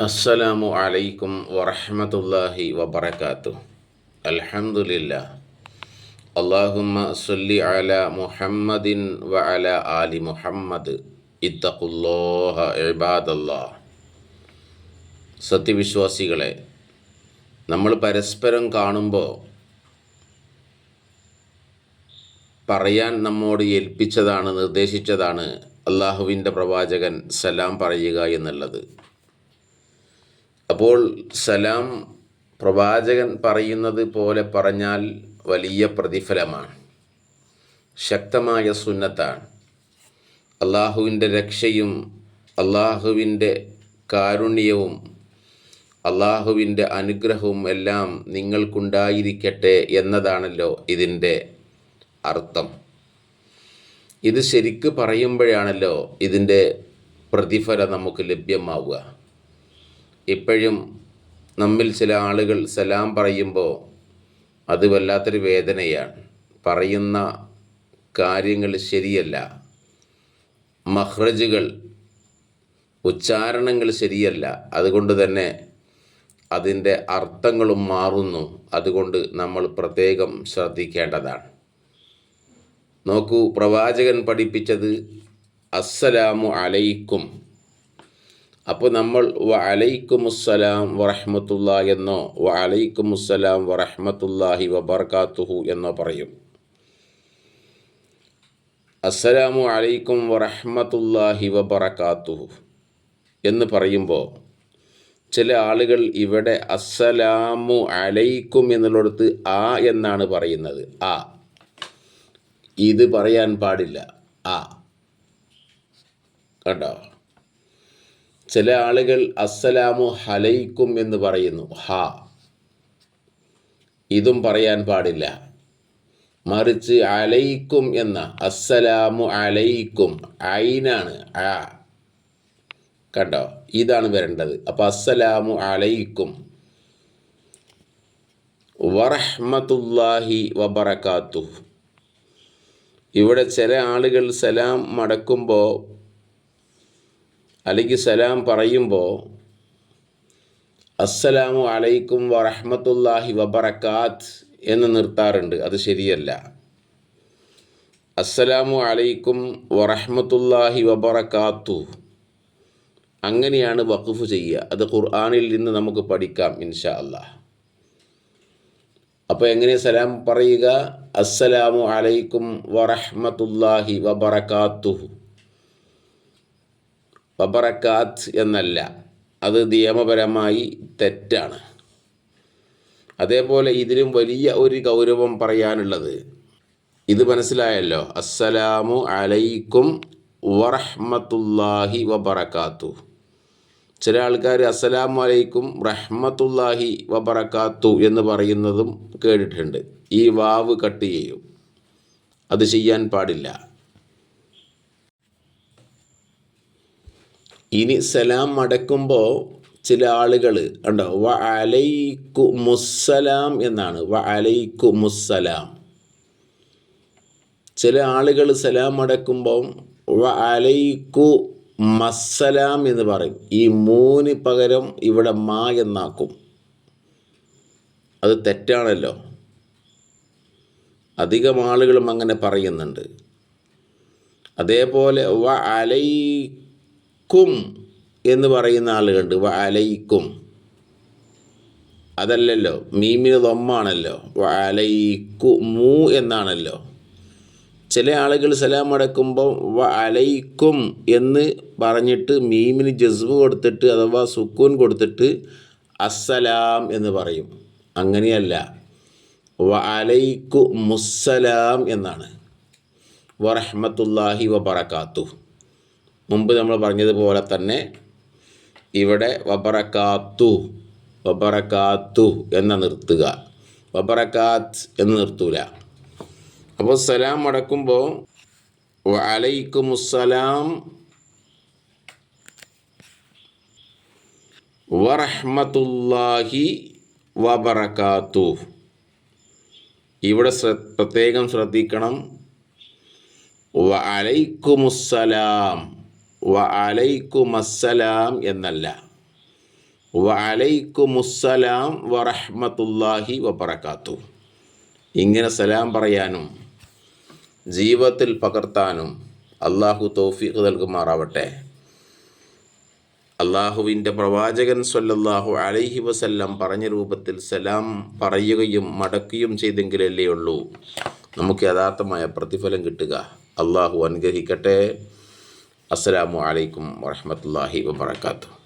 അസ്സലാമു അലൈക്കും വറഹ്മത്തുള്ളാഹി വബറകാതുഹു. അൽഹംദുലില്ലാ. അല്ലാഹുമ്മ സ്വല്ലി അലാ മുഹമ്മദിൻ വ അലാ ആലി മുഹമ്മദ്. ഇത്തഖുല്ലാഹ ഇബാദല്ലാഹ്. സത്യവിശ്വാസികളെ, നമ്മൾ പരസ്പരം കാണുമ്പോൾ പറയാൻ നമ്മോട് ഏൽപ്പിച്ചതാണ്, നിർദ്ദേശിച്ചതാണ് അള്ളാഹുവിൻ്റെ പ്രവാചകൻ സലാം പറയുക എന്നുള്ളത്. അപ്പോൾ സലാം പ്രവാചകൻ പറയുന്നത് പോലെ പറഞ്ഞാൽ വലിയ പ്രതിഫലമാണ്, ശക്തമായ സുന്നത്താണ്. അള്ളാഹുവിൻ്റെ രക്ഷയും അള്ളാഹുവിൻ്റെ കാരുണ്യവും അള്ളാഹുവിൻ്റെ അനുഗ്രഹവും എല്ലാം നിങ്ങൾക്കുണ്ടായിരിക്കട്ടെ എന്നതാണല്ലോ ഇതിൻ്റെ അർത്ഥം. ഇത് ശരിക്ക് പറയുമ്പോഴാണല്ലോ ഇതിൻ്റെ പ്രതിഫലം നമുക്ക് ലഭ്യമാവുക. ഇപ്പോഴും നമ്മിൽ ചില ആളുകൾ സലാം പറയുമ്പോൾ അത് വല്ലാത്തൊരു വേദനയാണ്. പറയുന്ന കാര്യങ്ങൾ ശരിയല്ല, മഖ്റജുകൾ, ഉച്ചാരണങ്ങൾ ശരിയല്ല. അതുകൊണ്ട് തന്നെ അതിൻ്റെ അർത്ഥങ്ങളും മാറുന്നു. അതുകൊണ്ട് നമ്മൾ പ്രത്യേകം ശ്രദ്ധിക്കേണ്ടതാണ്. നോക്കൂ, പ്രവാചകൻ പഠിപ്പിച്ചത് അസ്സലാമു അലൈക്കും. അപ്പോൾ നമ്മൾ വ അലൈക്കുമുസ്സലാം വറഹ്മത്തുള്ളാഹി എന്നോ വ അലൈക്കുമുസ്സലാം വറഹ്മത്തുള്ളാഹി വബറകാതുഹു എന്നോ പറയും. അസ്സലാമു അലൈക്കും വറഹ്മത്തുള്ളാഹി വബറകാതുഹു എന്ന് പറയുമ്പോൾ ചില ആളുകൾ ഇവിടെ അസ്സലാമു അലൈക്കും എന്നുള്ളിടത്ത് ആ എന്നാണ് പറയുന്നത്. ആ, ഇത് പറയാൻ പാടില്ല. ആ, കണ്ടോ? ചില ആളുകൾ അസ്സലാമു അലൈക്കും എന്ന് പറയുന്നു, ഹ. ഇതും പറയാൻ പാടില്ല. മറിച്ച് അലൈക്കും എന്ന അസ്സലാമു അലൈക്കും ഐനാണ്, ആ. കണ്ടോ? ഇതാണ് വരേണ്ടത്. അപ്പോൾ അസ്സലാമു അലൈക്കും വറഹ്മത്തുള്ളാഹി വബറകാതുഹു. ഇവിടെ ചില ആളുകൾ സലാം മടക്കുമ്പോൾ അല്ലെങ്കിൽ സലാം പറയുമ്പോൾ അസ്സലാമു അലൈക്കും വറഹ്മത്തുള്ളാഹി വബറകാത്ത് എന്ന് നിർത്താറുണ്ട്. അത് ശരിയല്ല. അസ്സലാമു അലൈക്കും വറഹ്മത്തുള്ളാഹി വബറകാതുഹു അങ്ങനെയാണ് വഖഫ് ചെയ്യുക. അത് ഖുർആനിൽ നിന്ന് നമുക്ക് പഠിക്കാം ഇൻഷാ അല്ലാഹ്. അപ്പോൾ എങ്ങനെ സലാം പറയുക? അസ്സലാമു അലൈക്കും വറഹ്മത്തുള്ളാഹി വബറകാതുഹു. വബറകാത്ത് എന്നല്ല, അത് നിയമപരമായി തെറ്റാണ്. അതേപോലെ ഇതിലും വലിയ ഒരു ഗൗരവം പറയാനുള്ളത്, ഇത് മനസ്സിലായല്ലോ, അസ്സലാമു അലൈക്കും വറഹ്മത്തുള്ളാഹി വബറകാതുഹു. ചില ആൾക്കാർ അസ്സലാമു അലൈക്കും റഹ്മത്തുള്ളാഹി വബറകാത്തു എന്ന് പറയുന്നതും കേട്ടിട്ടുണ്ട്. ഈ വാവ് കട്ട് ചെയ്യും. അത് ചെയ്യാൻ പാടില്ല. ഇനി സലാം മടക്കുമ്പോൾ ചില ആളുകൾ ഉണ്ടോ, വ അലൈക്കുമുസ്സലാം എന്നാണ്, വ അലൈക്കുമുസ്സലാം. ചില ആളുകൾ സലാം മടക്കുമ്പോൾ വ അലൈക്കു മസ്സലാം എന്ന് പറയും. ഈ മൂന്ന് പകരം ഇവിടെ മാ എന്നാക്കും. അത് തെറ്റാണല്ലോ. അധികം ആളുകളും അങ്ങനെ പറയുന്നുണ്ട്. അതേപോലെ വ അലൈക്കും എന്ന് പറയുന്ന ആളുകളുണ്ട്. വ അലൈക്കും അതല്ലല്ലോ, മീമിന് ദമ്മാണല്ലോ. വ അലൈക്കു മൂ എന്നാണല്ലോ. ചില ആളുകൾ സലാം അടക്കുമ്പോൾ വ അലൈക്കും എന്ന് പറഞ്ഞിട്ട് മീമിന് ജസ്മ് കൊടുത്തിട്ട് അഥവാ സുക്കൂൻ കൊടുത്തിട്ട് അസ്സലാം എന്ന് പറയും. അങ്ങനെയല്ല, വ അലൈക്കു മുസ്സലാം എന്നാണ്. വറഹ്മത്തുള്ളാഹി വബറകാതുഹു. മുമ്പ് നമ്മൾ പറഞ്ഞതുപോലെ തന്നെ ഇവിടെ വബറകാത്തു വബറകാത്തു എന്ന നിർത്തുക, വബറകാത്ത് എന്ന് നിർത്തൂല. അപ്പോൾ സലാം അടക്കുമ്പോൾ വ അലൈക്കുമുസ്സലാം വറഹ്മത്തുള്ളാഹി വബറകാതുഹു. ഇവിടെ പ്രത്യേകം ശ്രദ്ധിക്കണം. വ അലൈക്കുമുസ്സലാം വ അലൈക്കുമസ്സലാം എന്നല്ല. വഅലൈക്കുമുസ്സലാം വറഹ്മത്തുള്ളാഹി വബറകാത്തു. ഇങ്ങനെ സലാം പറയാനും ജീവിതത്തിൽ പകർത്താനും അള്ളാഹു തൗഫീഖ് നൽകുമാറാവട്ടെ. അള്ളാഹുവിൻ്റെ പ്രവാചകൻ സ്വല്ലല്ലാഹു അലൈഹി വസല്ലം പറഞ്ഞ രൂപത്തിൽ സലാം പറയുകയും മടക്കുകയും ചെയ്തെങ്കിലല്ലേ ഉള്ളൂ നമുക്ക് യഥാർത്ഥമായ പ്രതിഫലം കിട്ടുക. അള്ളാഹു അനുഗ്രഹിക്കട്ടെ. അസ്സലാമു അലൈക്കും വറഹ്മത്തുള്ളാഹി വബറകാതുഹു.